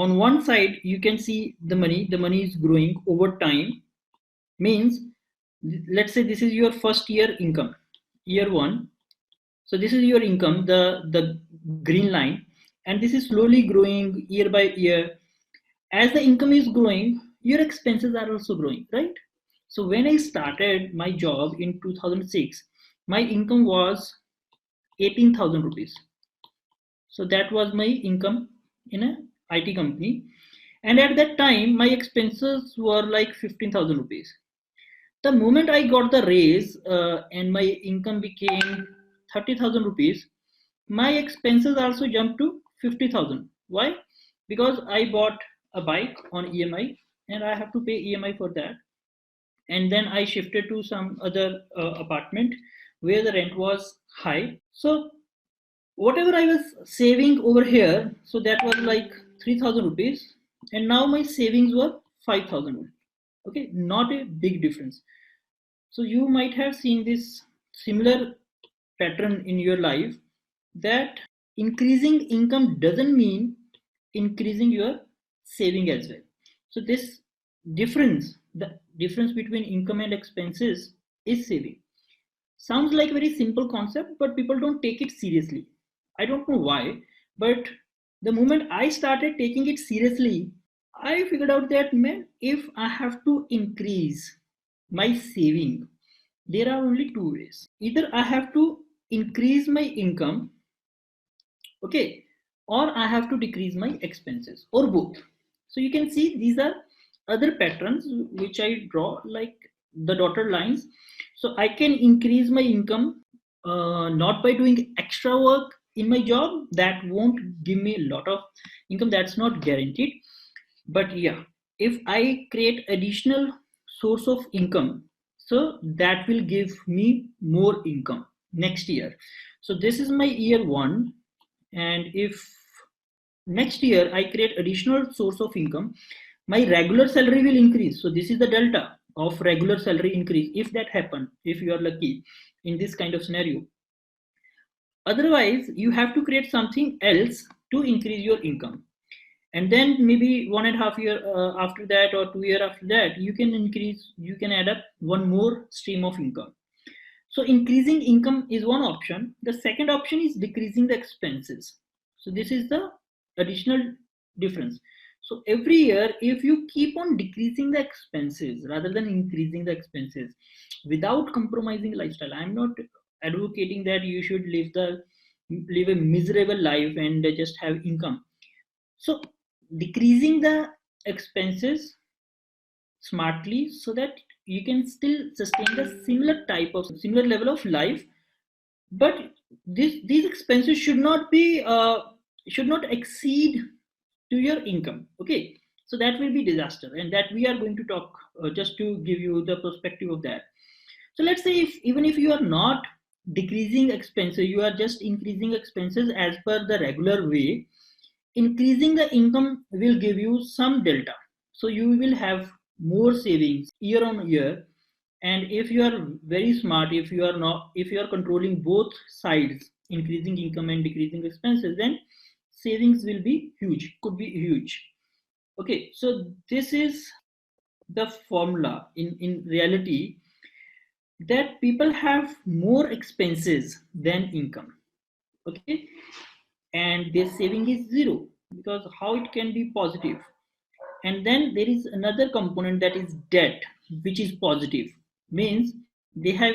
On one side you can see the money is growing over time. Means, let's say this is your first year income, year one. So this is your income, the green line, and this is slowly growing year by year. As the income is growing, your expenses are also growing, right? So when I started my job in 2006, my income was 18,000 rupees. So that was my income in a IT company. And at that time, my expenses were like 15,000 rupees. The moment I got the raise and my income became 30,000 rupees, my expenses also jumped to 50,000. Why? Because I bought a bike on EMI and I have to pay EMI for that. And then I shifted to some other apartment where the rent was high. So whatever I was saving over here, so that was like 3,000 rupees, and now my savings were 5,000. Okay, not a big difference. So you might have seen this similar pattern in your life, that increasing income doesn't mean increasing your saving as well. So this difference, the difference between income and expenses, is saving. Sounds like a very simple concept, but people don't take it seriously. I don't know why, but the moment I started taking it seriously, I figured out that, man, if I have to increase my saving, there are only two ways. Either I have to increase my income, okay, or I have to decrease my expenses, or both. So you can see these are other patterns which I draw like the dotted lines. So I can increase my income not by doing extra work in my job, that won't give me a lot of income, that's not guaranteed. But yeah, if I create additional source of income, so that will give me more income next year. So this is my year one, and if next year I create additional source of income, my regular salary will increase. So this is the delta of regular salary increase, if that happen, if you are lucky in this kind of scenario. Otherwise you have to create something else to increase your income, and then maybe 1.5 year after that, or 2 year after that, you can add up one more stream of income. So increasing income is one option. The second option is decreasing the expenses. So this is the additional difference. So every year, if you keep on decreasing the expenses rather than increasing the expenses without compromising lifestyle, I'm not advocating that you should live a miserable life and just have income. So decreasing the expenses smartly, so that you can still sustain the similar level of life, but these expenses should not exceed to your income. Okay, so that will be disaster, and that we are going to talk just to give you the perspective of that. So let's say, if even if you are not decreasing expenses, you are just increasing expenses as per the regular way, increasing the income will give you some delta. So you will have more savings year on year. And if you are very smart, if you are controlling both sides, increasing income and decreasing expenses, then savings will be huge, could be huge. Okay, so this is the formula in reality, that people have more expenses than income. Okay, and their saving is zero, because how it can be positive? And then there is another component, that is debt, which is positive. Means they have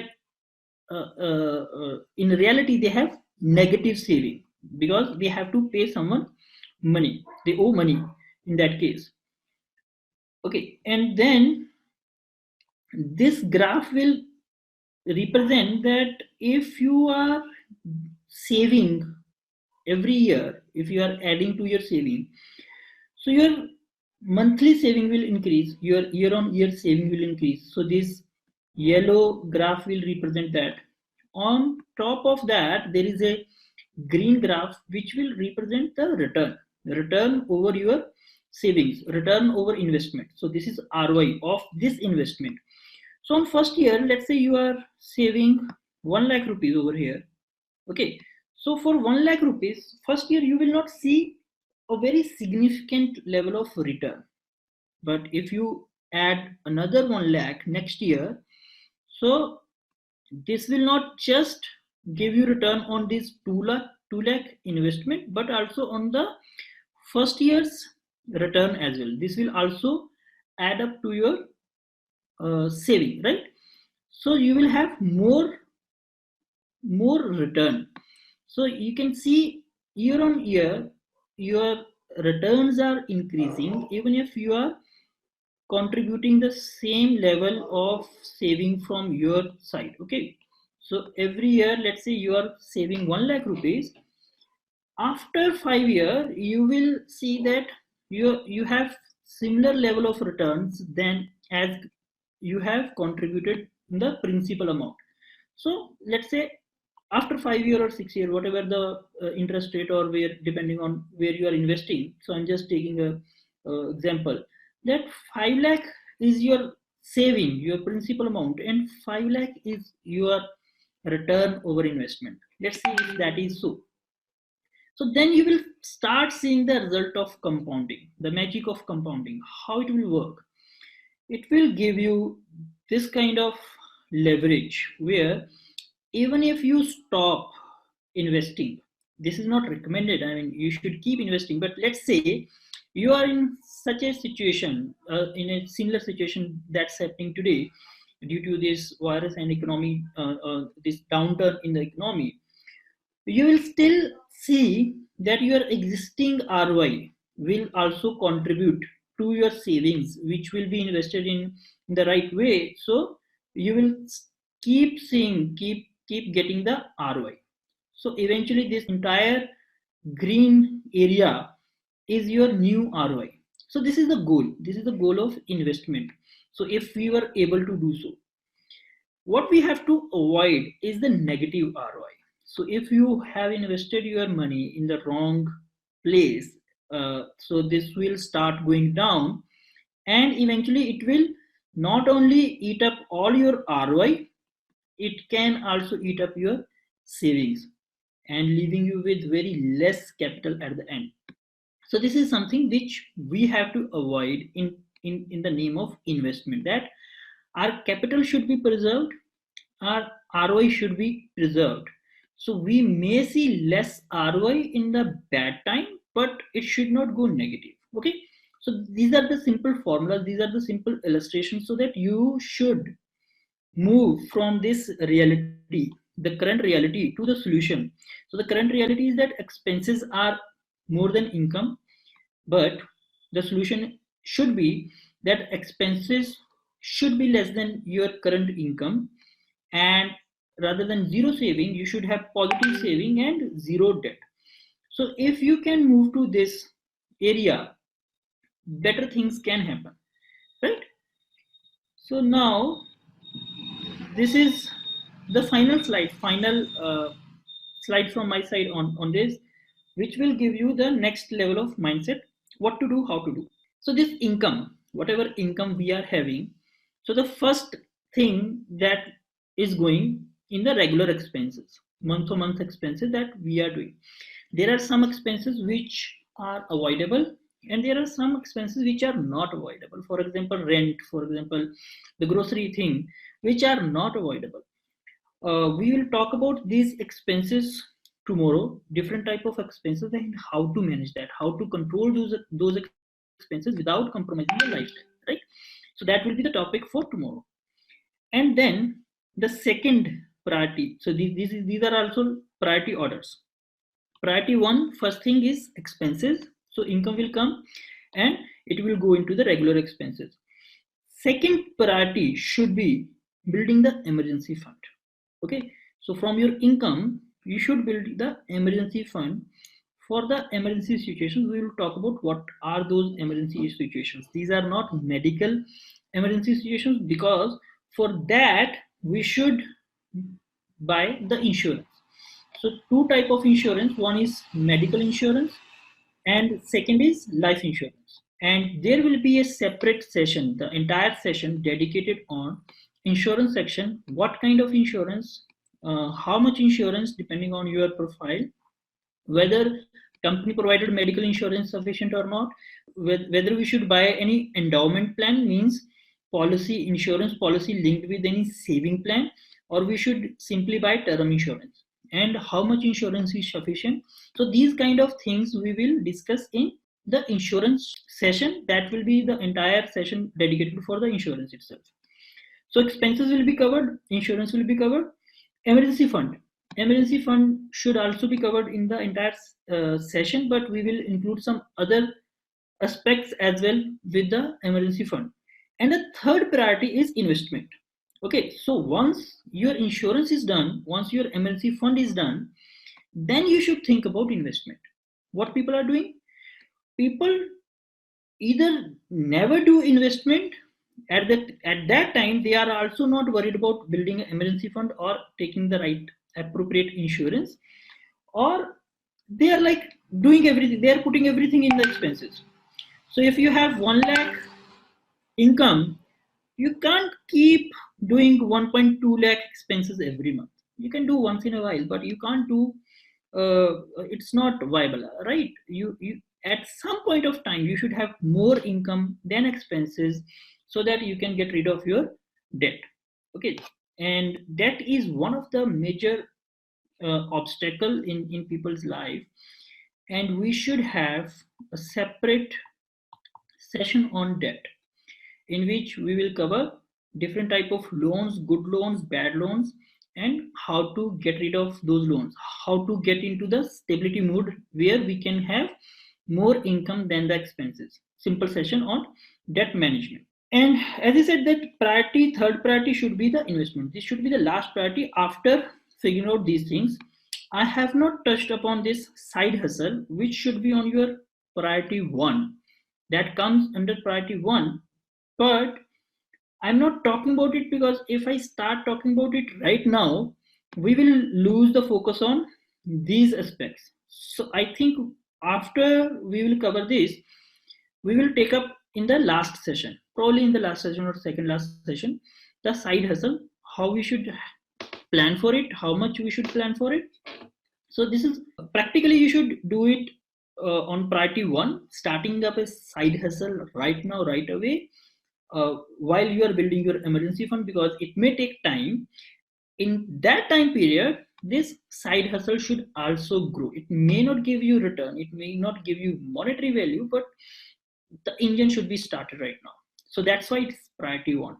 in reality they have negative saving, because they have to pay someone money, they owe money in that case. Okay, and then this graph will represent that if you are saving every year, if you are adding to your saving, so your monthly saving will increase, your year on year saving will increase. So this yellow graph will represent that. On top of that, there is a green graph which will represent the return over your savings, return over investment. So this is ROI of this investment. So on first year, let's say you are saving 1 lakh rupees over here. Okay, so for 1 lakh rupees, first year you will not see a very significant level of return. But if you add another 1 lakh next year, so this will not just give you return on this 2 lakh investment, but also on the first year's return as well. This will also add up to your saving, right? So you will have more return. So you can see year on year your returns are increasing even if you are contributing the same level of saving from your side. Okay, so every year, let's say you are saving 1 lakh rupees. After 5 years, you will see that you have similar level of returns than as you have contributed in the principal amount. So let's say after 5 years or 6 years, whatever the interest rate or where, depending on where you are investing. So I'm just taking a example that 5 lakh is your saving, your principal amount, and 5 lakh is your return over investment. Let's see if that is so. So then you will start seeing the result of compounding, the magic of compounding, how it will work. It will give you this kind of leverage where even if you stop investing, this is not recommended. I mean, you should keep investing, but let's say you are in such a situation, in a similar situation that's happening today due to this virus and economy, this downturn in the economy, you will still see that your existing ROI will also contribute to your savings, which will be invested in the right way. So you will keep seeing, keep getting the ROI. So eventually, this entire green area is your new ROI. So this is the goal. This is the goal of investment. So if we were able to do so, what we have to avoid is the negative ROI. So if you have invested your money in the wrong place, so this will start going down, and eventually it will not only eat up all your ROI, it can also eat up your savings and leaving you with very less capital at the end. So this is something which we have to avoid in the name of investment, that our capital should be preserved, our ROI should be preserved. So we may see less ROI in the bad time, but it should not go negative. Okay. So these are the simple formulas, these are the simple illustrations, so that you should move from this reality, the current reality, to the solution. So the current reality is that expenses are more than income, but the solution should be that expenses should be less than your current income, and rather than zero saving, you should have positive saving and zero debt. So if you can move to this area, better things can happen, right? So now this is the final slide from my side on this, which will give you the next level of mindset, what to do, how to do. So this income, whatever income we are having, so the first thing that is going in the regular expenses, month to month expenses that we are doing. There are some expenses which are avoidable, and there are some expenses which are not avoidable. For example, rent, for example, the grocery thing, which are not avoidable. We will talk about these expenses tomorrow, different type of expenses, and how to manage that, how to control those expenses without compromising your lifestyle, right? So that will be the topic for tomorrow. And then the second priority, so these are also priority orders. Priority one, first thing is expenses. So income will come and it will go into the regular expenses. Second priority should be building the emergency fund. Okay, so from your income, you should build the emergency fund for the emergency situations. We will talk about what are those emergency situations. These are not medical emergency situations, because for that we should buy the insurance. So two type of insurance, one is medical insurance and second is life insurance. And there will be a separate session, the entire session dedicated on insurance section, what kind of insurance, how much insurance depending on your profile, whether company provided medical insurance sufficient or not, whether we should buy any endowment plan, means policy, insurance policy linked with any saving plan, or we should simply buy term insurance, and how much insurance is sufficient. So these kind of things we will discuss in the insurance session. That will be the entire session dedicated for the insurance itself. So expenses will be covered, insurance will be covered. Emergency fund. Emergency fund should also be covered in the entire session, but we will include some other aspects as well with the emergency fund. And the third priority is investment. Okay, so once your insurance is done, once your emergency fund is done, then you should think about investment. What people are doing? People either never do investment. At that time, they are also not worried about building an emergency fund or taking the right appropriate insurance, or they are like doing everything, they are putting everything in the expenses. So if you have 1 lakh income, you can't keep doing 1.2 lakh expenses every month. You can do once in a while, but you can't do it's not viable, right? You at some point of time you should have more income than expenses, so that you can get rid of your debt. Okay, and debt is one of the major obstacle in people's life, and we should have a separate session on debt, in which we will cover different type of loans, good loans, bad loans, and how to get rid of those loans, how to get into the stability mode where we can have more income than the expenses. Simple session on debt management. And as I said, that priority, third priority should be the investment. This should be the last priority after figuring out these things. I have not touched upon this side hustle, which should be on your priority 1. That comes under priority 1, but I'm not talking about it because if I start talking about it right now, we will lose the focus on these aspects. So I think after we will cover this, we will take up in the last session, probably in the last session or second last session, the side hustle, how we should plan for it, how much we should plan for it. So this is practically, you should do it on priority 1, starting up a side hustle right now, right away, while you are building your emergency fund, because it may take time. In that time period, this side hustle should also grow. It may not give you return, it may not give you monetary value, but the engine should be started right now. So that's why it's priority 1.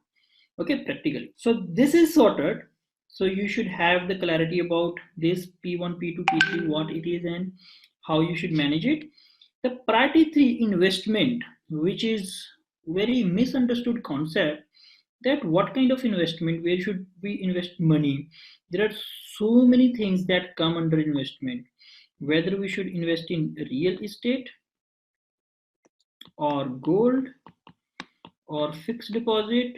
Okay, practically. So this is sorted. So you should have the clarity about this P1, P2, P3, what it is and how you should manage it. The priority 3, investment, which is very misunderstood concept, that what kind of investment, where should we invest money? There are so many things that come under investment, whether we should invest in real estate or gold or fixed deposit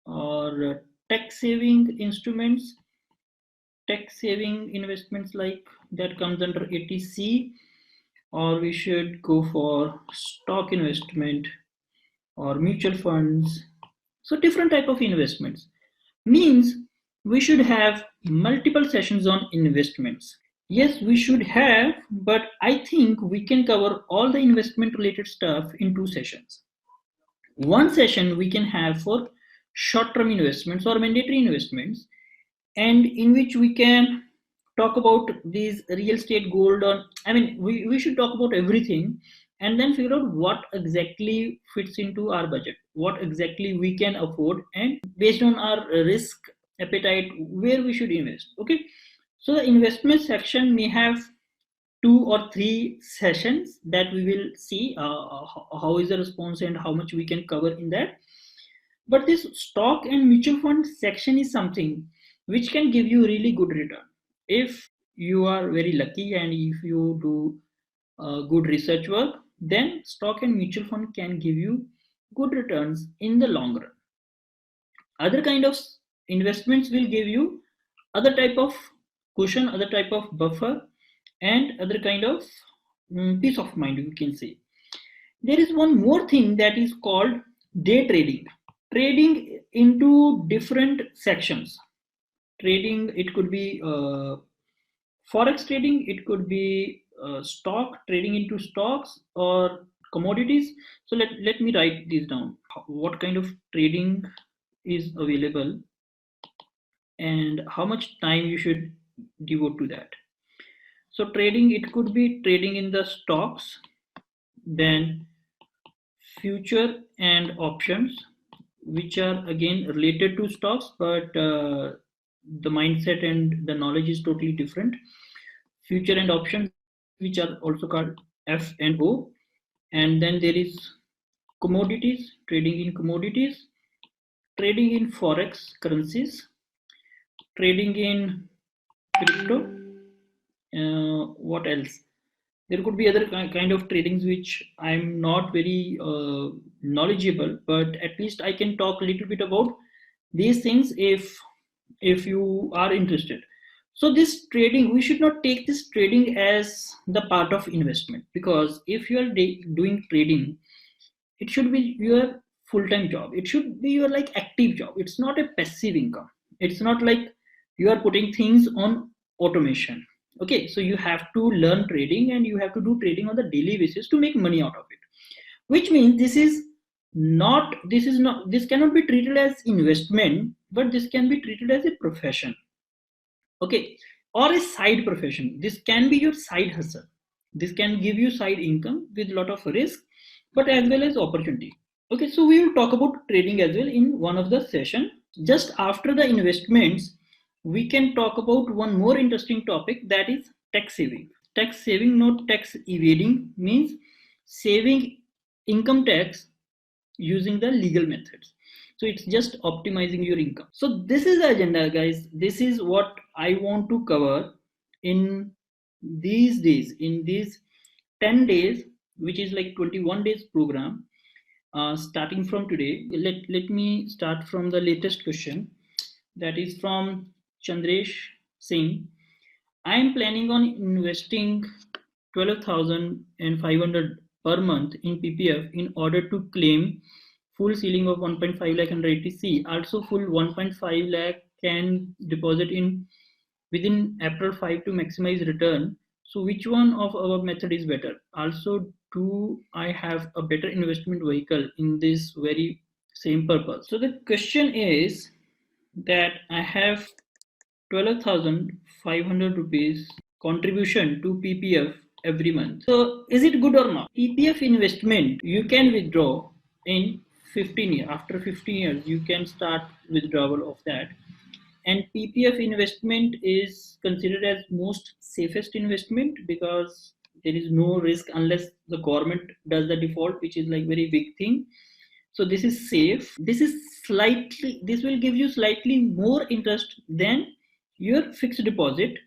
or tax saving instruments, tax saving investments like that comes under 80C, or we should go for stock investment or mutual funds. So different type of investments, means we should have multiple sessions on investments. Yes, we should have, but I think we can cover all the investment related stuff in 2 sessions. One session we can have for short-term investments or mandatory investments, and in which we can talk about these real estate, gold, or we should talk about everything, and then figure out what exactly fits into our budget, what exactly we can afford, and based on our risk appetite, where we should invest. Okay, so the investment section may have 2 or 3 sessions that we will see how is the response and how much we can cover in that. But this stock and mutual fund section is something which can give you really good return if you are very lucky, and if you do good research work, then stock and mutual fund can give you good returns in the long run. Other kind of investments will give you other type of cushion, other type of buffer, and other kind of peace of mind, you can say. There is one more thing that is called day trading. Trading into different sections. Trading, it could be forex trading, it could be stock, trading into stocks or commodities. So let me write this down. What kind of trading is available and how much time you should devote to that. So trading, it could be trading in the stocks, then future and options, which are again related to stocks, but the mindset and the knowledge is totally different. Future and options, which are also called F and O. And then there is commodities, trading in commodities, trading in forex currencies, trading in crypto. What else? There could be other kind of tradings which I'm not very knowledgeable, but at least I can talk a little bit about these things if you are interested. So this trading, we should not take this trading as the part of investment, because if you are doing trading, it should be your full-time job. It should be your like active job. It's not a passive income. It's not like you are putting things on automation. Okay, so you have to learn trading and you have to do trading on the daily basis to make money out of it, which means this cannot be treated as investment, but this can be treated as a profession. Okay, or a side profession. This can be your side hustle. This can give you side income with a lot of risk, but as well as opportunity. Okay, so we will talk about trading as well in one of the session. Just after the investments, we can talk about one more interesting topic, that is tax saving. Tax saving, not tax evading, means saving income tax using the legal methods. So it's just optimizing your income. So this is the agenda, guys. This is what I want to cover in these days, in these 10 days, which is like 21 days program. Starting from today, let me start from the latest question, that is from Chandresh Singh. I am planning on investing 12,500 per month in PPF in order to claim full ceiling of 1.5 lakh under 80C. Also full 1.5 lakh can deposit in within April 5 to maximize return. So which one of our method is better? Also, do I have a better investment vehicle in this very same purpose? So the question is that I have 12,500 rupees contribution to PPF every month. So is it good or not? PPF investment you can withdraw in 15 years. After 15 years, you can start withdrawal of that. And PPF investment is considered as most safest investment because there is no risk unless the government does the default, which is like very big thing. So this is safe. This will give you slightly more interest than your fixed deposit,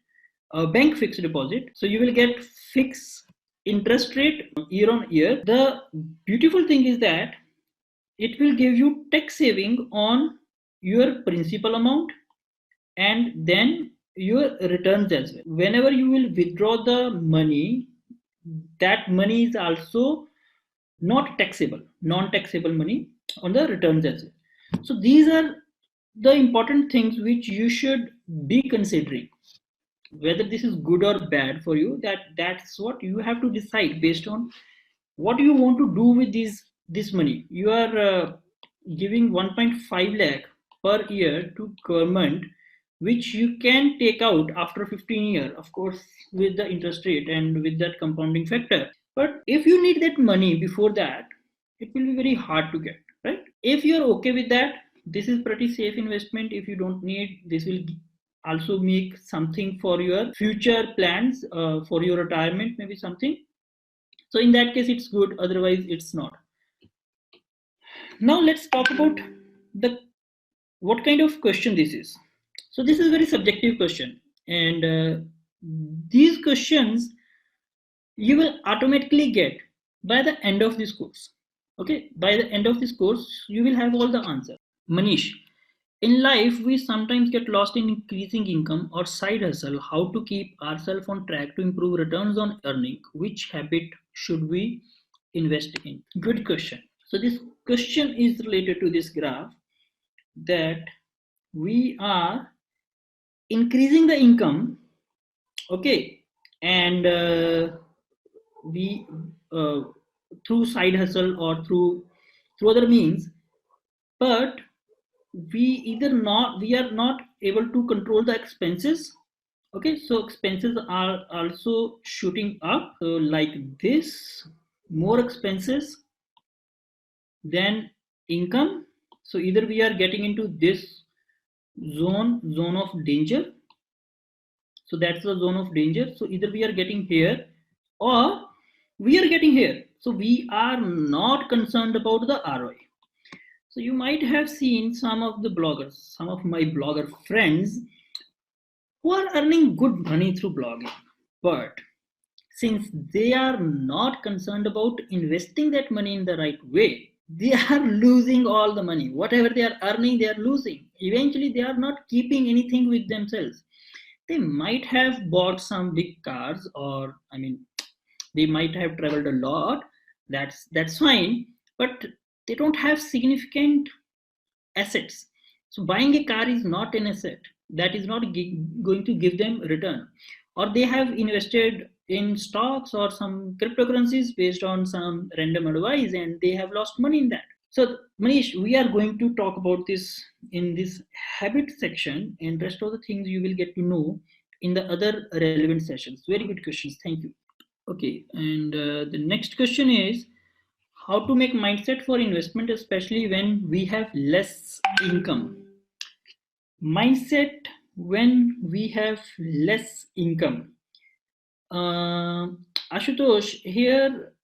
bank fixed deposit. So you will get fixed interest rate year on year. The beautiful thing is that it will give you tax saving on your principal amount and then your returns as well. Whenever you will withdraw the money, that money is also not taxable, non-taxable money on the returns as well. So these are the important things which you should be considering. Whether this is good or bad for you, that's what you have to decide based on what you want to do with this money. You are giving 1.5 lakh per year to government, which you can take out after 15 years, of course, with the interest rate and with that compounding factor. But if you need that money before that, it will be very hard to get, right? If you're okay with that, this is pretty safe investment. If you don't need, this will also make something for your future plans, for your retirement, maybe something. So in that case, it's good. Otherwise, it's not. Now let's talk about what kind of question this is. So this is a very subjective question, and these questions you will automatically get by the end of this course. Okay, by the end of this course, you will have all the answers. Manish, in life, we sometimes get lost in increasing income or side hustle. How to keep ourselves on track to improve returns on earning? Which habit should we invest in? Good question. So this question is related to this graph, that we are increasing the income, okay, and we through side hustle or through other means, but we are not able to control the expenses. Okay, so expenses are also shooting up, so like this, more expenses than income. So either we are getting into this zone of danger. So that's the zone of danger. So either we are getting here or we are getting here. So we are not concerned about the ROI. So you might have seen some of the bloggers, some of my blogger friends who are earning good money through blogging. But since they are not concerned about investing that money in the right way, they are losing all the money. Whatever they are earning, they are losing. Eventually, they are not keeping anything with themselves. They might have bought some big cars, or I mean, they might have traveled a lot. That's fine, but they don't have significant assets. So buying a car is not an asset that is not going to give them return. Or they have invested in stocks or some cryptocurrencies based on some random advice and they have lost money in that. So Manish, we are going to talk about this in this habit section, and rest of the things you will get to know in the other relevant sessions. Very good questions. Thank you. Okay, and the next question is how to make mindset for investment, especially when we have less income. Mindset when we have less income. Ashutosh, here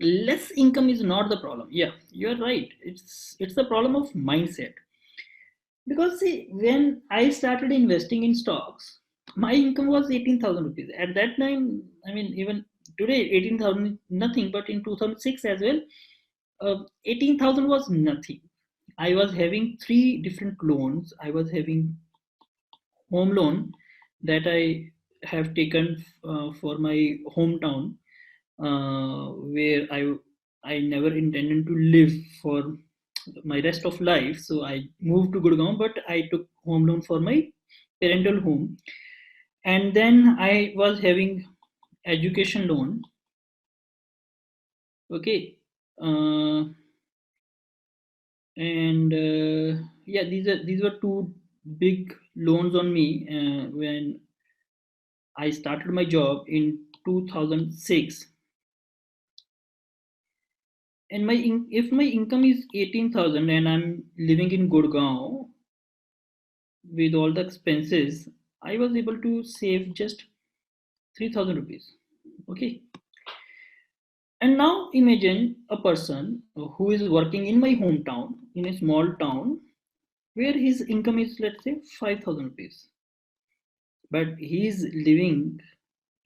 less income is not the problem. Yeah, you're right. It's the problem of mindset. Because see, when I started investing in stocks, my income was 18,000 rupees. At that time, I mean, even today, 18,000 nothing, but in 2006 as well, 18,000 was nothing. I was having three different loans. I was having home loan that I have taken for my hometown, where I never intended to live for my rest of life. So I moved to Gurgaon, but I took home loan for my parental home, and then I was having education loan. Okay, and yeah, these were two big loans on me when I started my job in 2006. And if my income is 18,000 and I'm living in Gurgaon with all the expenses, I was able to save just 3,000 rupees. Okay. And now imagine a person who is working in my hometown, in a small town, where his income is, let's say, 5,000 rupees. But he is living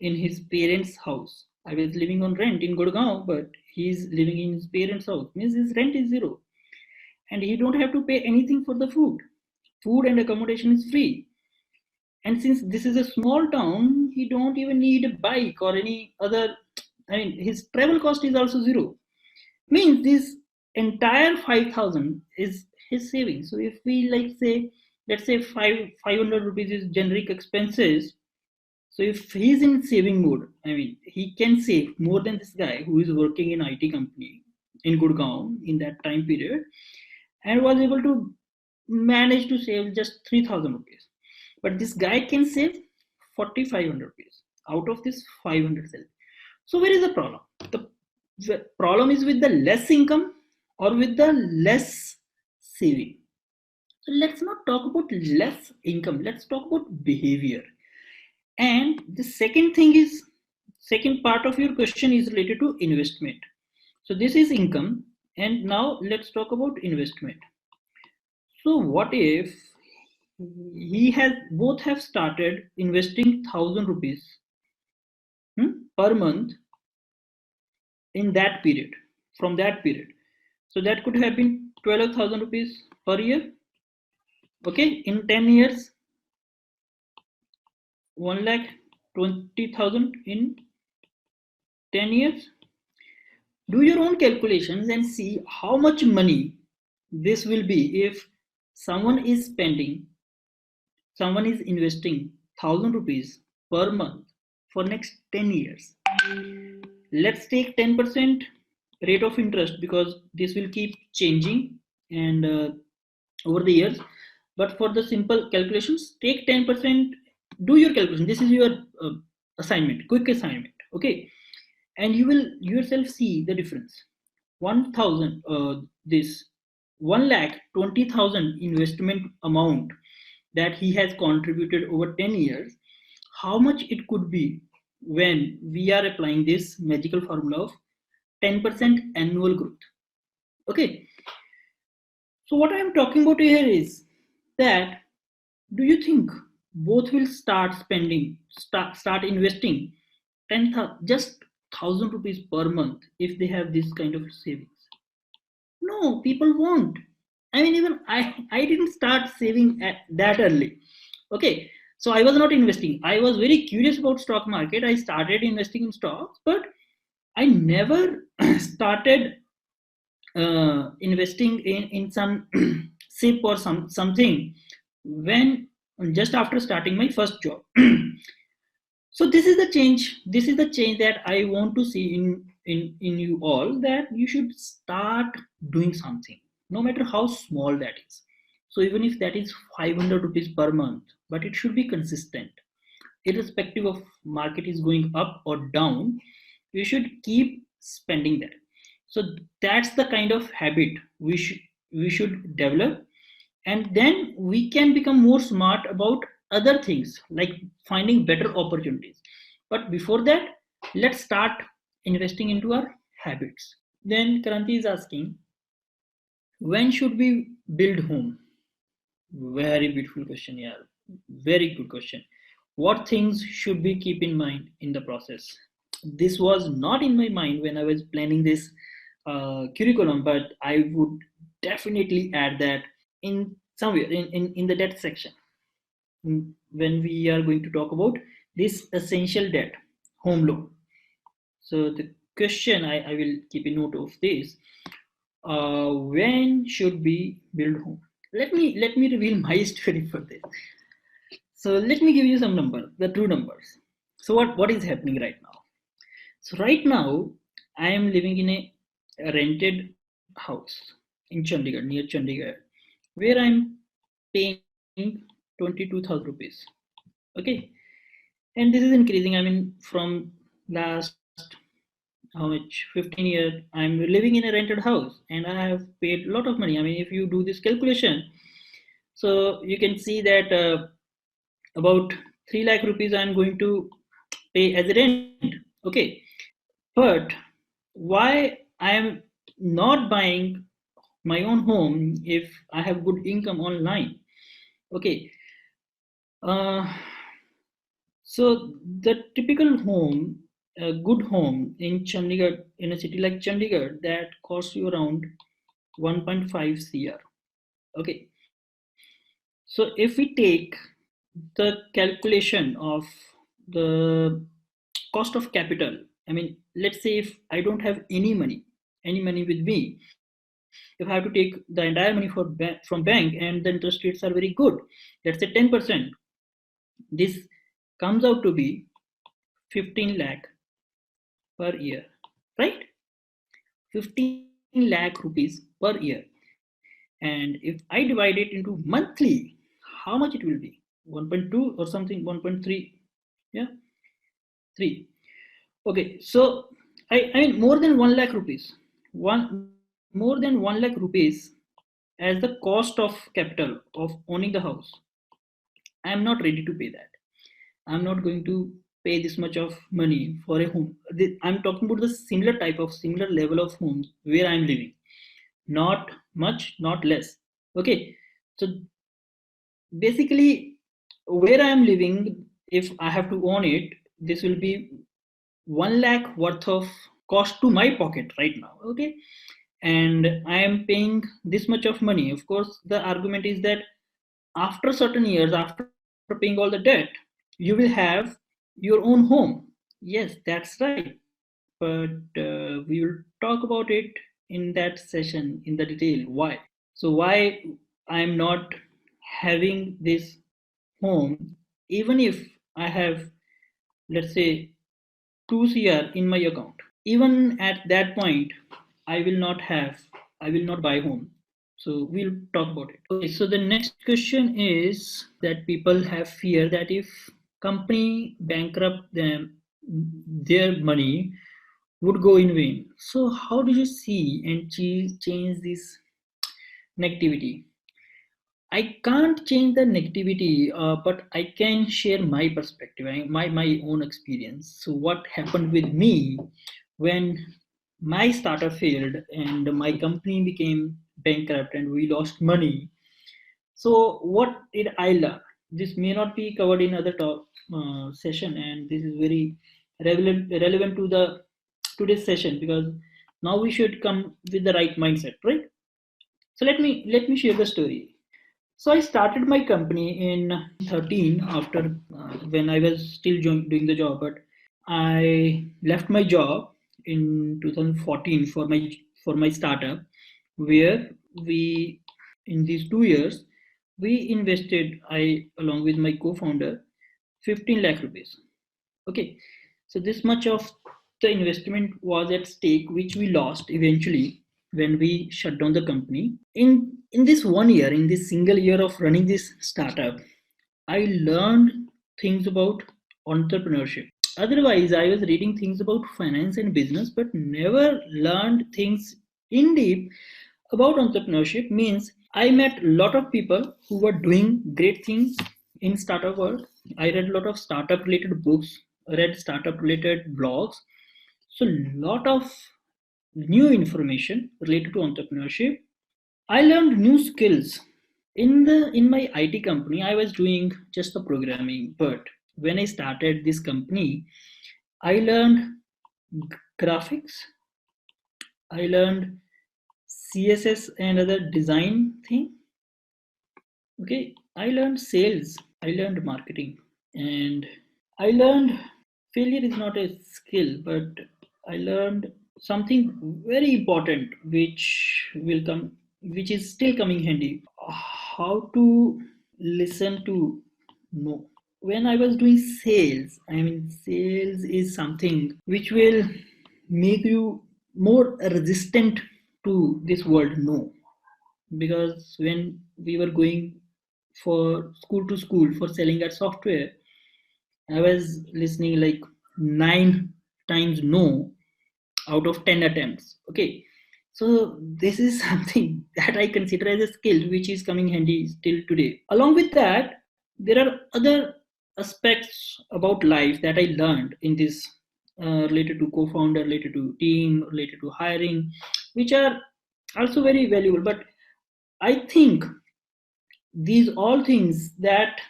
in his parents' house. I was living on rent in Gurgaon, but he is living in his parents' house. Means his rent is zero. And he don't have to pay anything for the food. Food and accommodation is free. And since this is a small town, he don't even need a bike or any other. I mean, his travel cost is also zero. Means this entire 5,000 is his savings. So if we like say, let's say 500 rupees is generic expenses. So if he's in saving mode, I mean, he can save more than this guy who is working in IT company in Gurgaon in that time period, and was able to manage to save just 3,000 rupees. But this guy can save 4,500 rupees out of this 500 salary. So where is the problem? The problem is with the less income or with the less saving. So let's not talk about less income. Let's talk about behavior. And the second part of your question is related to investment. So this is income, and now let's talk about investment. So what if he has both have started investing 1,000 rupees per month in that period, from that period. So that could have been 12,000 rupees per year. Okay, in 10 years, 1,20,000 in 10 years. Do your own calculations and see how much money this will be if someone is investing 1,000 rupees per month for next 10 years. Let's take 10% rate of interest, because this will keep changing and over the years. But for the simple calculations, take 10%, do your calculation. This is your assignment, quick assignment. Okay, and you will yourself see the difference. 1000 this 1,20,000 investment amount that he has contributed over 10 years, how much it could be when we are applying this magical formula of 10% annual growth. Okay, so what I am talking about here is that, do you think both will start spending, start investing 10,000, just 1,000 rupees per month if they have this kind of savings? No, people won't. I mean, even I didn't start saving at that early. Okay, so I was not investing. I was very curious about stock market. I started investing in stocks, but I never started investing in some SIP or something when just after starting my first job. So this is the change. This is the change that I want to see in you all, that you should start doing something, no matter how small that is. So even if that is 500 rupees per month, but it should be consistent, irrespective of market is going up or down. You should keep spending that. So that's the kind of habit we should develop, and then we can become more smart about other things, like finding better opportunities. But before that, let's start investing into our habits. Then Kranti is asking, when should we build home? Very beautiful question. Yeah, very good question. What things should we keep in mind in the process? This was not in my mind when I was planning this curriculum, but I would definitely add that in somewhere in the debt section. When we are going to talk about this essential debt, home loan. So the question, I will keep a note of this. When should we build home? Let me reveal my story for this. So let me give you some numbers, the true numbers. So what is happening right now? So right now I am living in a rented house in Chandigarh, near Chandigarh, where I'm paying 22,000 rupees. Okay, and this is increasing. I mean, from last how much 15 years I'm living in a rented house, and I have paid a lot of money. I mean, if you do this calculation, so you can see that about 3 lakh rupees I'm going to pay as a rent. Okay, but why I am not buying my own home if I have good income online? Okay, uh, so the typical home, a good home in Chandigarh, in a city like Chandigarh, that costs you around 1.5 cr. Okay, so if we take the calculation of the cost of capital, I mean, let's say if I don't have any money with me, if I have to take the entire money from bank and the interest rates are very good, let's say 10%, this comes out to be 15 lakh per year, right? 15 lakh rupees per year. And if I divide it into monthly, how much it will be? 1.2 or something, 1.3, yeah, 3. Okay, so I mean more than 1 lakh rupees, more than 1 lakh rupees as the cost of capital of owning the house. I am not ready to pay that. I'm not going to pay this much of money for a home. I'm talking about the similar type of similar level of homes where I'm living. Not much, not less. Okay, so basically, where I am living, if I have to own it, this will be 1 lakh worth of cost to my pocket right now. Okay, and I am paying this much of money. Of course, the argument is that after certain years, after paying all the debt, you will have your own home. Yes, that's right. But we will talk about it in that session in the detail. Why? So why I'm not having this home, even if I have let's say 2 CR in my account. Even at that point, I will not have, I will not buy home. So we'll talk about it. Okay, so the next question is that people have fear that if company bankrupt them, their money would go in vain. So how do you see and change this negativity? I can't change the negativity, but I can share my perspective, my own experience. So what happened with me when my startup failed and my company became bankrupt and we lost money? So what did I learn? This may not be covered in other talk session, and this is very relevant to the today's session, because now we should come with the right mindset, right? So let me share the story. So I started my company in 13 after when I was still doing the job, but I left my job in 2014 for my startup, where we in these 2 years we invested, I along with my co-founder, 15 lakh rupees. Okay, so this much of the investment was at stake, which we lost eventually when we shut down the company. In this 1 year, in this single year of running this startup, I learned things about entrepreneurship. Otherwise, I was reading things about finance and business, but never learned things in deep about entrepreneurship. Means I met a lot of people who were doing great things in startup world. I read a lot of startup related books, read startup related blogs. So lot of new information related to entrepreneurship. I learned new skills. In my IT company, I was doing just the programming, but when I started this company, I learned graphics, I learned CSS and other design thing. Okay, I learned sales, I learned marketing, and I learned failure is not a skill, but I learned something very important which is still coming handy. How to listen to no. When I was doing sales, I mean, sales is something which will make you more resistant to this word no. Because when we were going for school to school for selling our software, I was listening like 9 times no out of 10 attempts. Okay, so this is something that I consider as a skill which is coming handy still today. Along with that, there are other aspects about life that I learned in this, related to co-founder, related to team, related to hiring, which are also very valuable. But I think these all things that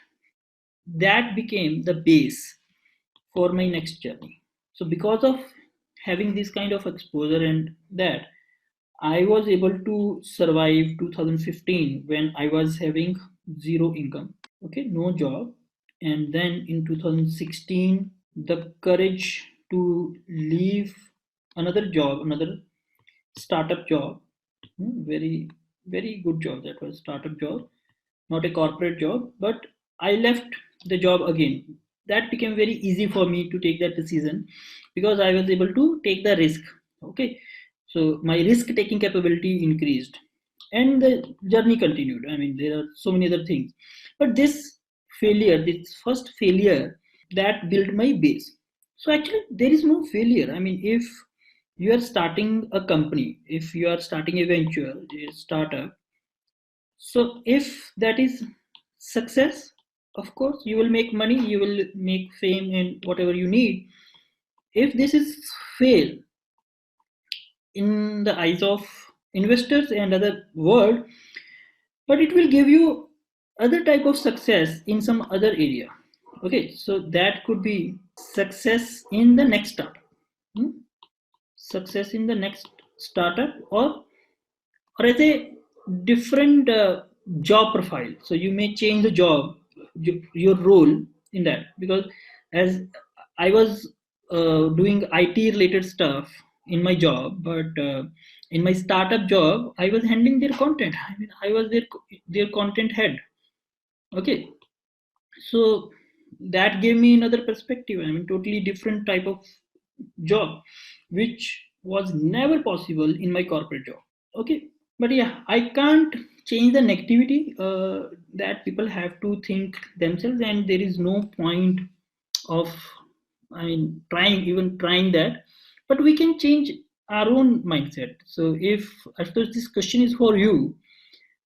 became the base for my next journey. So because of having this kind of exposure and that, I was able to survive 2015 when I was having zero income, okay, no job. And then in 2016, the courage to leave another job, another startup job, very, very good job. That was startup job, not a corporate job, but I left the job again. That became very easy for me to take that decision because I was able to take the risk. Okay, so my risk taking capability increased and the journey continued. I mean, there are so many other things, but this first failure, that built my base. So actually, there is no failure. I mean, if you are starting a company, if you are starting a venture, a startup, so if that is success, of course, you will make money, you will make fame and whatever you need. If this is fail in the eyes of investors and other world, but it will give you other type of success in some other area. Okay, so that could be success in the next startup. Hmm? Success in the next startup, or as a different job profile. So you may change the job, your role in that, because as I was doing IT related stuff in my job, but in my startup job I was handling their content. I mean, I was their content head. Okay, so that gave me another perspective. I mean, totally different type of job, which was never possible in my corporate job. Okay, but yeah, I can't change the negativity that people have to think themselves, and there is no point of, I mean, trying that. But we can change our own mindset. So if I suppose this question is for you,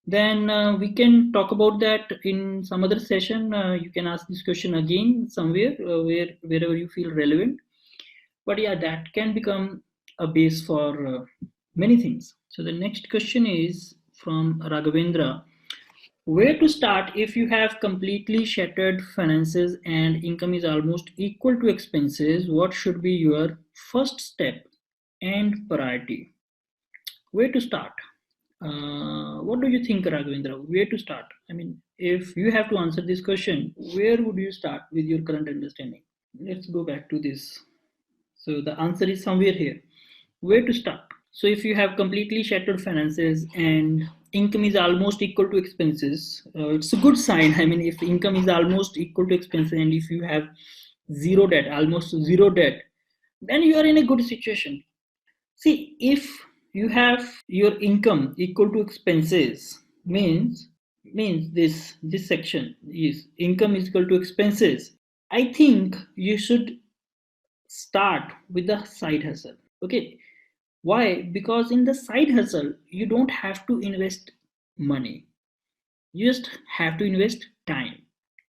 then we can talk about that in some other session. You can ask this question again somewhere, wherever you feel relevant. But yeah, that can become a base for many things. So the next question is from Raghavendra. Where to start if you have completely shattered finances and income is almost equal to expenses? What should be your first step and priority? Where to start? What do you think, Raghavendra? Where to start? I mean, if you have to answer this question, where would you start with your current understanding? Let's go back to this. So the answer is somewhere here. Where to start? So if you have completely shattered finances and income is almost equal to expenses, it's a good sign. I mean, if income is almost equal to expenses and if you have zero debt, almost zero debt, then you are in a good situation. See, if you have your income equal to expenses, means this section is income is equal to expenses. I think you should start with the side hustle. Okay, why? Because in the side hustle, you don't have to invest money, you just have to invest time.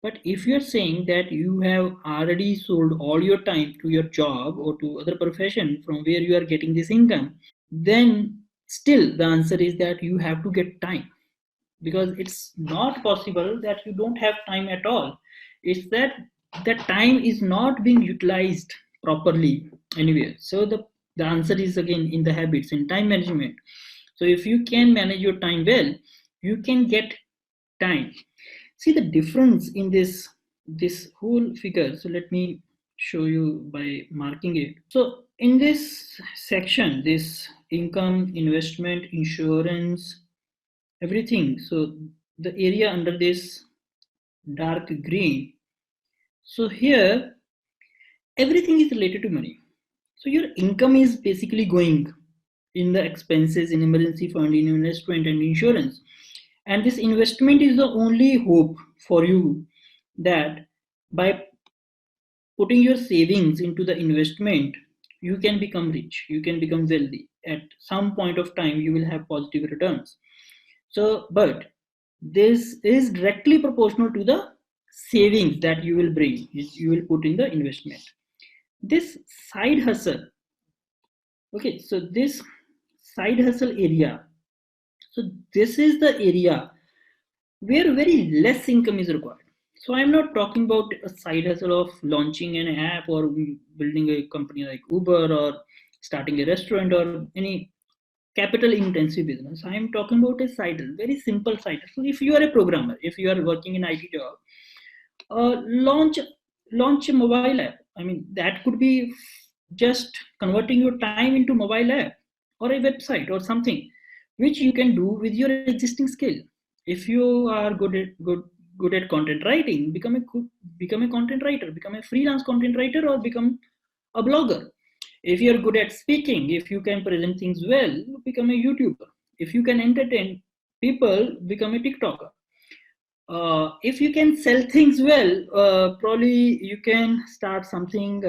But if you're saying that you have already sold all your time to your job or to other profession from where you are getting this income, then still the answer is that you have to get time, because it's not possible that you don't have time at all. It's that the time is not being utilized properly anywhere. So the answer is again in the habits, in time management. So if you can manage your time well, you can get time. See the difference in this whole figure. So let me show you by marking it. So in this section, this income, investment, insurance, everything. So the area under this dark green. So here everything is related to money. So your income is basically going in the expenses, in emergency fund, in investment and insurance. And this investment is the only hope for you, that by putting your savings into the investment, you can become rich, you can become wealthy. At some point of time, you will have positive returns. So, but this is directly proportional to the savings that you will bring, you will put in the investment. This side hustle, okay, so this side hustle area, so this is the area where very less income is required. So I'm not talking about a side hustle of launching an app or building a company like Uber or starting a restaurant or any capital intensive business. I am talking about a side hustle, very simple side hustle. If you are a programmer, if you are working in IT job, launch a mobile app. I mean, that could be just converting your time into mobile app or a website or something, which you can do with your existing skill. If you are good at content writing, become a content writer, become a freelance content writer, or become a blogger. If you're good at speaking, if you can present things well, become a YouTuber. If you can entertain people, become a TikToker. If you can sell things well, probably you can start something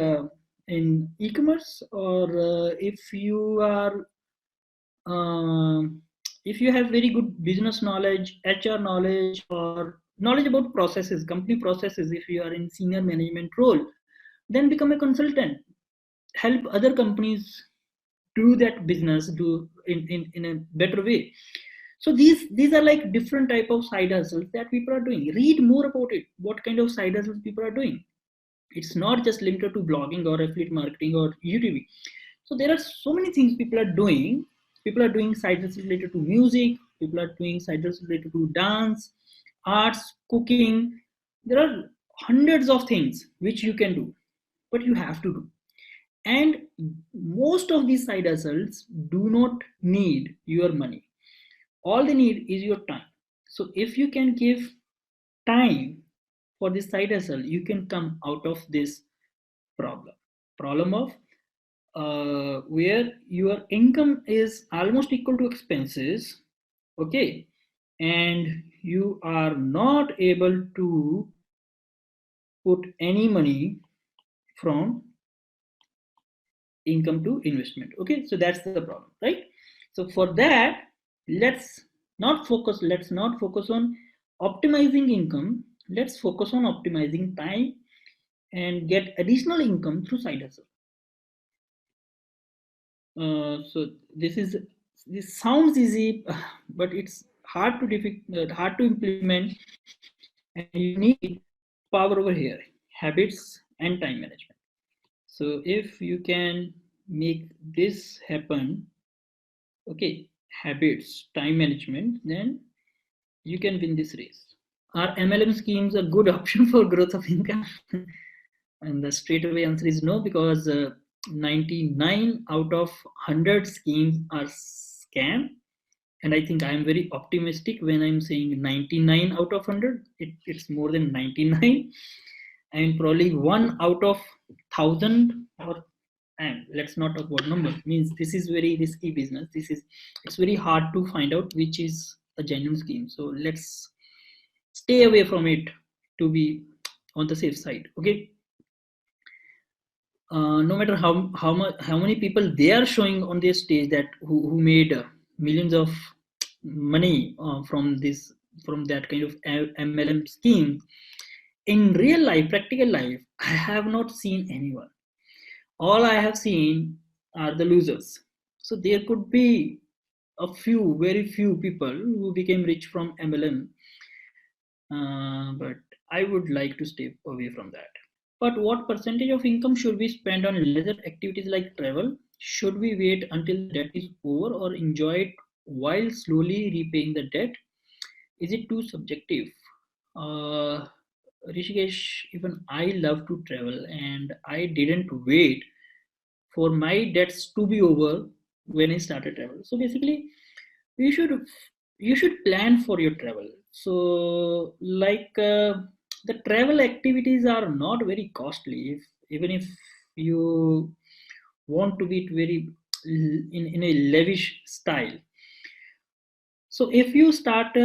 in e-commerce, or if you are if you have very good business knowledge, HR knowledge, or knowledge about processes, company processes, if you are in senior management role, then become a consultant, help other companies do that business, do in a better way. So these are like different type of side hustles that people are doing. Read more about it, what kind of side hustles people are doing. It's not just limited to blogging or affiliate marketing or YouTube. So there are so many things people are doing. People are doing side hustles related to music, people are doing side hustles related to dance, arts, cooking. There are hundreds of things which you can do, but you have to do. And most of these side hustles do not need your money. All they need is your time. So if you can give time for this side hustle, you can come out of this problem of where your income is almost equal to expenses, okay, and you are not able to put any money from income to investment. Okay, so that's the problem, right? So for that, let's not focus on optimizing income. Let's focus on optimizing time and get additional income through side hustle. So this sounds easy, but it's hard to implement, and you need power over here, habits and time management. So if you can make this happen, okay, habits, time management, then you can win this race. Are MLM schemes a good option for growth of income? And the straightaway answer is no, because 99 out of 100 schemes are scam. And I think I'm very optimistic when I'm saying 99 out of 100. It's more than 99. And probably 1 out of 1,000, or, and let's not talk about numbers, means this is very risky business. It's very hard to find out which is a genuine scheme. So let's stay away from it to be on the safe side. Okay. No matter how many people they are showing on their stage that who made millions of money from that kind of MLM scheme, in real life, practical life, I have not seen anyone. All I have seen are the losers. So there could be a few, very few people who became rich from MLM, but I would like to stay away from that. But what percentage of income should we spend on leisure activities like travel? Should we wait until the debt is over or enjoy it while slowly repaying the debt? Is it too subjective? Uh, Rishikesh, even I love to travel and I didn't wait for my debts to be over when I started travel. So basically, you should you should plan for your travel. So the travel activities are not very costly. Even if you want to be very in a lavish style. So if you start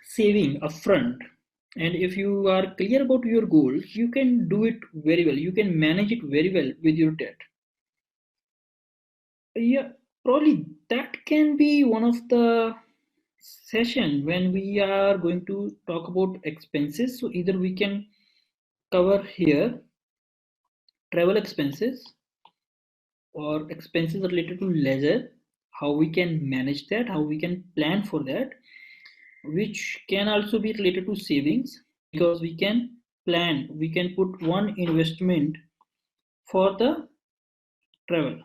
saving upfront, and if you are clear about your goals, you can do it very well. You can manage it very well with your debt. Yeah, probably that can be one of the session when we are going to talk about expenses. So either we can cover here travel expenses or expenses related to leisure, how we can manage that, how we can plan for that, which can also be related to savings, because we can plan, we can put one investment for the travel.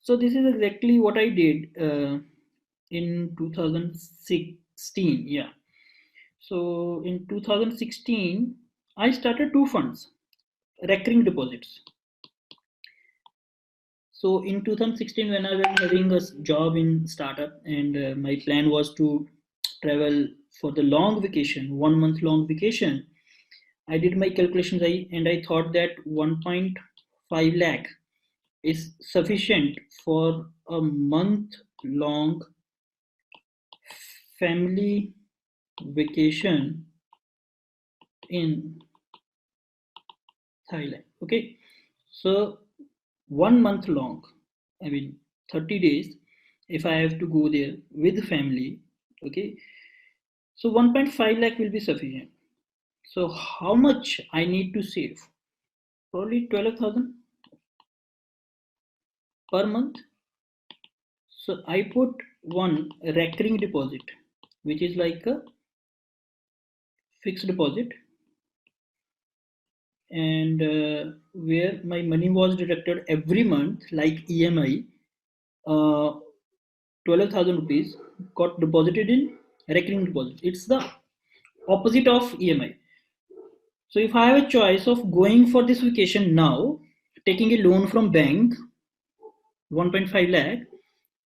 So this is exactly what I did in 2016. Yeah. So in 2016, I started two funds, recurring deposits. So in 2016, when I was having a job in startup, and my plan was to travel for the long vacation, 1 month long vacation, I did my calculations, and I thought that 1.5 lakh is sufficient for a month long family vacation in Thailand. Okay, so 1 month long, I mean 30 days, if I have to go there with family, okay, so 1.5 lakh will be sufficient. So how much I need to save? Probably 12,000 per month. So I put one recurring deposit, which is like a fixed deposit, and where my money was deducted every month, like EMI, 12,000 rupees got deposited in recurring deposit. It's the opposite of EMI. So if I have a choice of going for this vacation now, taking a loan from bank, 1.5 lakh,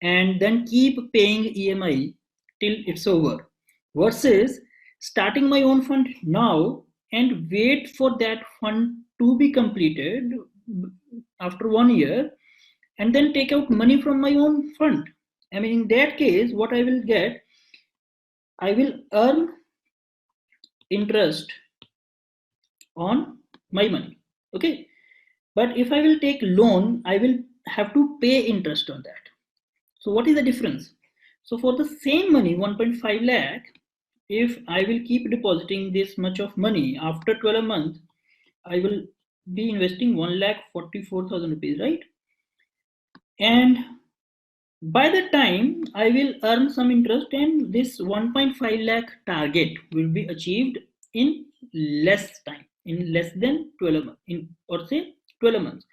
and then keep paying EMI till it's over, versus starting my own fund now and wait for that fund to be completed after 1 year and then take out money from my own fund. I mean, in that case, what I will get, I will earn interest on my money. Okay. But if I will take loan, I will have to pay interest on that. So what is the difference? So for the same money, 1.5 lakh, if I will keep depositing this much of money after 12 months, I will be investing 1,44,000 rupees, right? And by the time I will earn some interest, and this 1.5 lakh target will be achieved in less time, in less than 12 months, in or say 12 months.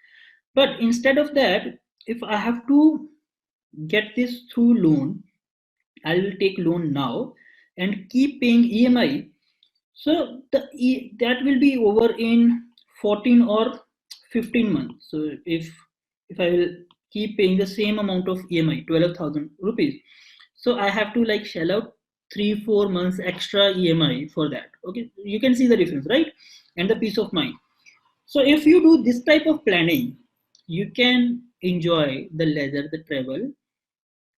But instead of that, if I have to get this through loan, I will take loan now and keep paying EMI. So that will be over in 14 or 15 months. So if I will keep paying the same amount of EMI, 12,000 rupees, so I have to like shell out 3-4 months extra EMI for that. Okay, you can see the difference, right? And the peace of mind. So if you do this type of planning, you can enjoy the leisure, the travel,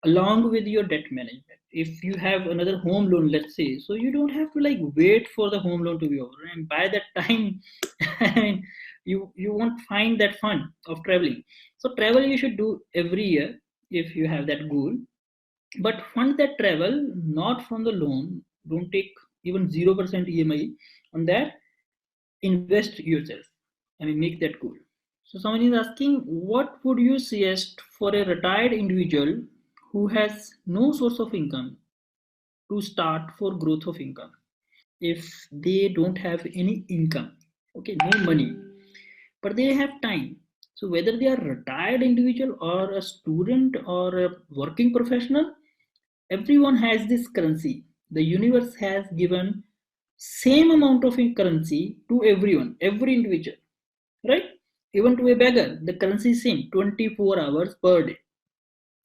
along with your debt management. If you have another home loan, let's say, so you don't have to like wait for the home loan to be over, and by that time you won't find that fun of traveling. So travel you should do every year if you have that goal, but fund that travel not from the loan. Don't take even 0% EMI on that. Invest yourself. I mean, make that goal. So someone is asking, what would you suggest for a retired individual who has no source of income to start for growth of income? If they don't have any income, okay, no money, but they have time. So whether they are retired individual or a student or a working professional, everyone has this currency. The universe has given same amount of currency to everyone, every individual, right? Even to a beggar, the currency is same, 24 hours per day.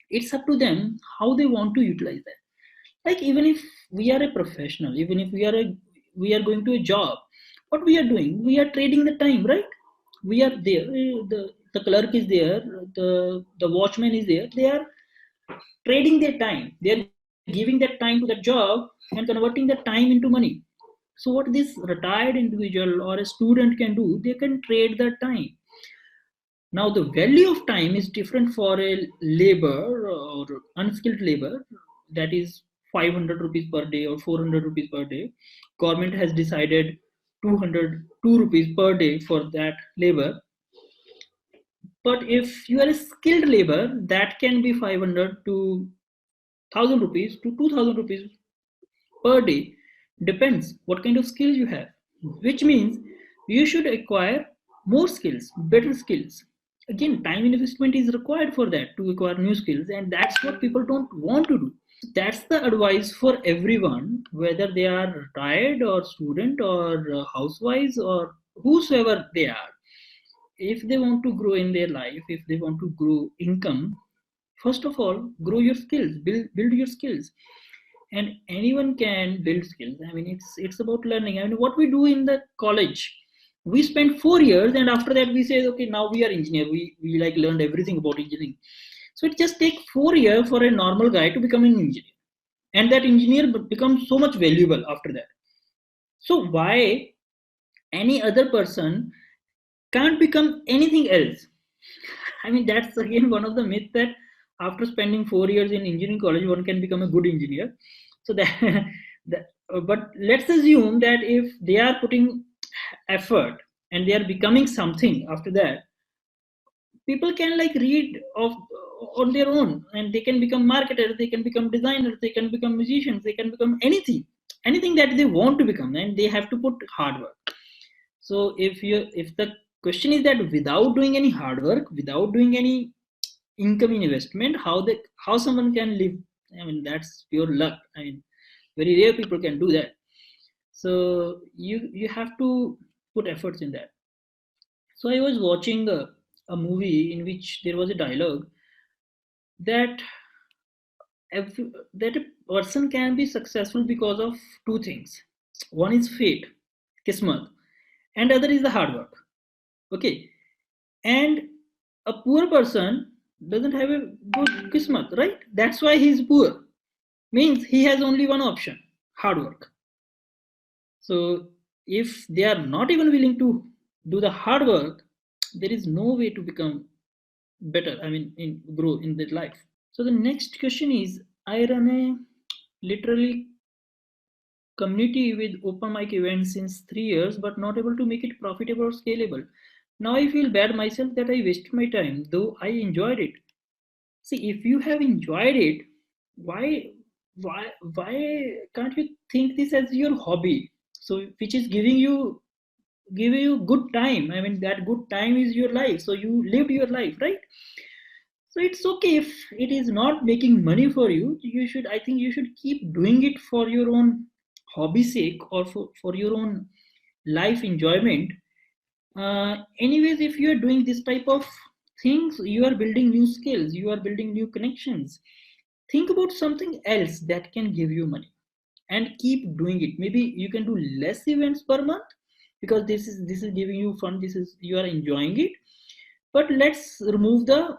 It's up to them how they want to utilize that. Like even if we are a professional, even if we are going to a job, what we are doing, we are trading the time, right? We are there, the clerk is there, the watchman is there, they are trading their time, they are giving that time to that job and converting that time into money. So what this retired individual or a student can do, they can trade the time. Now the value of time is different for a labor or unskilled labor, that is 500 rupees per day or 400 rupees per day. Government has decided 202 rupees per day for that labor. But if you are a skilled labor, that can be 500 to 1000 rupees to 2000 rupees per day. Depends what kind of skills you have, which means you should acquire more skills, better skills. Again, time investment is required for that, to acquire new skills, and that's what people don't want to do. That's the advice for everyone, whether they are retired or student or housewives or whosoever they are. If they want to grow in their life, if they want to grow income, first of all, grow your skills, build your skills. And anyone can build skills. I mean, it's about learning. I mean, what we do in the college, we spend 4 years, and after that we say, okay, now we are engineer, we like learned everything about engineering. So it just takes 4 years for a normal guy to become an engineer, and that engineer becomes so much valuable after that. So why any other person can't become anything else? I mean, that's again one of the myths, that after spending 4 years in engineering college, one can become a good engineer. So that, but let's assume that if they are putting effort and they are becoming something after that, people can like read of on their own, and they can become marketers, they can become designers, they can become musicians, they can become anything that they want to become, and they have to put hard work. So if the question is that without doing any hard work, without doing any income in investment, how someone can live, I mean, that's pure luck. I mean, very rare people can do that. So you have to put efforts in that. So I was watching a movie in which there was a dialogue that that a person can be successful because of two things. One is fate, kismat, and other is the hard work. Okay, and a poor person doesn't have a good kismat, right? That's why he's poor. Means he has only one option: hard work. So if they are not even willing to do the hard work, there is no way to become better. I mean, grow in their life. So the next question is: I run a literally community with open mic events since 3 years, but not able to make it profitable or scalable. Now I feel bad myself that I wasted my time, though I enjoyed it. See, if you have enjoyed it, why why can't you think this as your hobby? So which is giving you good time. I mean that good time is your life. So you lived your life, right? So it's okay if it is not making money for you. You should, I think you should keep doing it for your own hobby sake or for your own life enjoyment. Anyways, if you are doing this type of things, you are building new skills, you are building new connections. Think about something else that can give you money and keep doing it. Maybe you can do less events per month because this is giving you fun, this is you are enjoying it. But let's remove the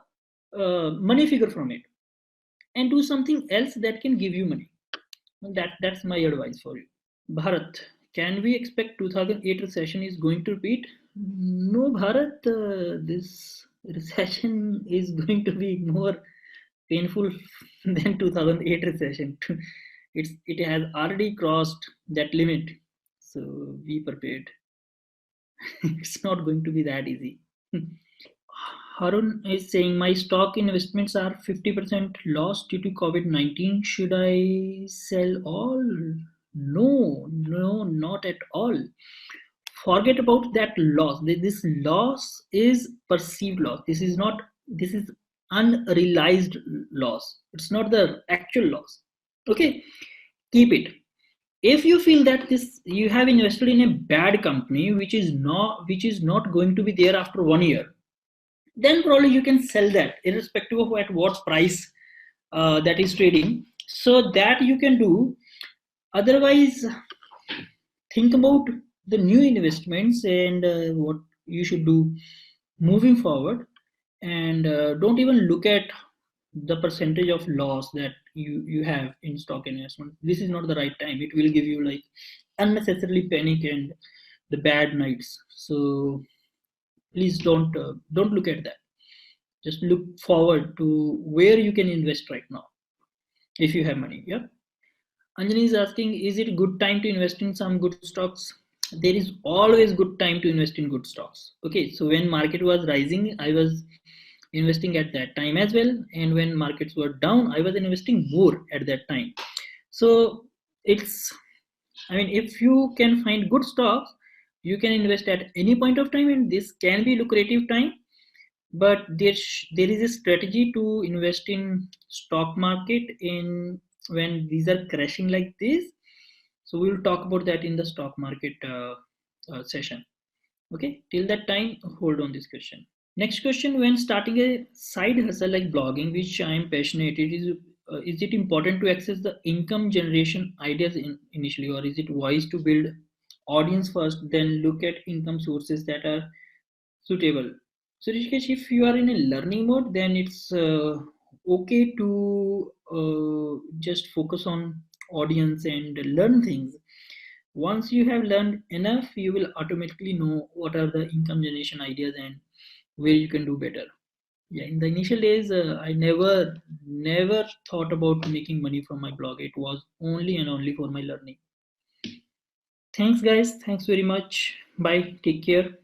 money figure from it and do something else that can give you money. That's my advice for you. Bharat, can we expect 2008 recession is going to repeat? No, Bharat, this recession is going to be more painful than 2008 recession. It has already crossed that limit, so be prepared. It's not going to be that easy. Harun is saying my stock investments are 50% lost due to COVID-19. Should I sell all? No, no, not at all. Forget about that loss. This loss is perceived loss. This is unrealized loss. It's not the actual loss. Okay, keep it. If you feel that this you have invested in a bad company which is not going to be there after 1 year, then probably you can sell that irrespective of at what price that is trading, so that you can do. Otherwise, think about the new investments and what you should do moving forward, and don't even look at the percentage of loss that you have in stock investment. This is not the right time. It will give you like unnecessarily panic and the bad nights. So please don't look at that. Just look forward to where you can invest right now if you have money. Yeah. Anjani is asking, is it good time to invest in some good stocks? There is always good time to invest in good stocks. Okay, so when market was rising, I was investing at that time as well, and when markets were down, I was investing more at that time. So it's, I mean, if you can find good stocks, you can invest at any point of time, and this can be lucrative time. But there is a strategy to invest in stock market in when these are crashing like this. So we will talk about that in the stock market session. Okay, till that time, hold on this question. Next question: when starting a side hustle like blogging, which I am passionate, is it important to access the income generation ideas initially, or is it wise to build audience first, then look at income sources that are suitable? So Rishikesh, if you are in a learning mode, then it's okay to just focus on audience and learn things. Once you have learned enough, you will automatically know what are the income generation ideas and where you can do better. Yeah, in the initial days, I never thought about making money from my blog. It was only and only for my learning. Thanks, guys. Thanks very much. Bye. Take care.